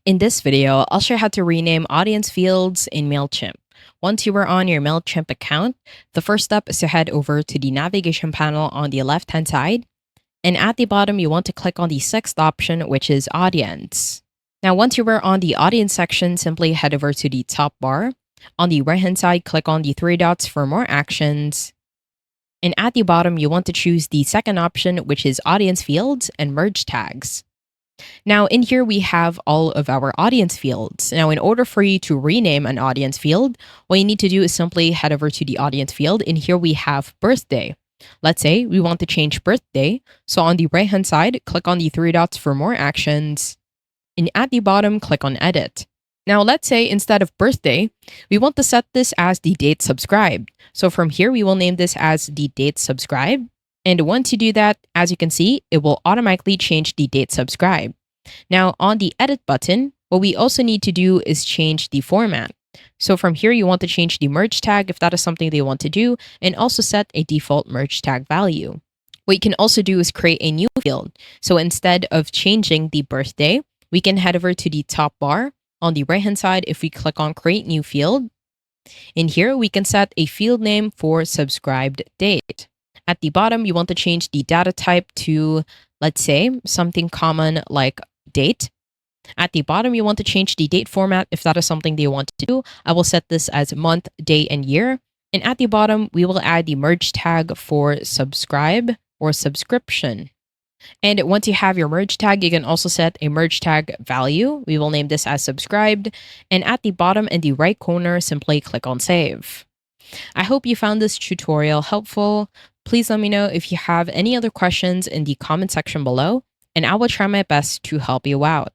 In this video, I'll show you how to rename audience fields in Mailchimp. Once you are on your Mailchimp account, the first step is to head over to the navigation panel on the left-hand side. And at the bottom, you want to click on the sixth option, which is Audience. Now, once you are on the Audience section, simply head over to the top bar. On the right-hand side, click on the three dots for more actions. And at the bottom, you want to choose the second option, which is Audience Fields and Merge Tags. Now, in here, we have all of our audience fields. Now, in order for you to rename an audience field, what you need to do is simply head over to the audience field. In here, we have birthday. Let's say we want to change birthday. So on the right-hand side, click on the three dots for more actions. And at the bottom, click on edit. Now, let's say instead of birthday, we want to set this as the date subscribed. So from here, we will name this as the date subscribed. And once you do that, as you can see, it will automatically change the date subscribed. Now, on the edit button, what we also need to do is change the format. So from here, you want to change the merge tag if that is something they want to do, and also set a default merge tag value. What you can also do is create a new field. So instead of changing the birthday, we can head over to the top bar. On the right-hand side, if we click on create new field, in here, we can set a field name for subscribed date. At the bottom, you want to change the data type to, let's say, something common like date. At the bottom, you want to change the date format if that is something they want to do. I will set this as month, day, and year. And at the bottom, we will add the merge tag for subscribe or subscription. And once you have your merge tag, you can also set a merge tag value. We will name this as subscribed. And at the bottom in the right corner, simply click on save. I hope you found this tutorial helpful. Please let me know if you have any other questions in the comment section below, and I will try my best to help you out.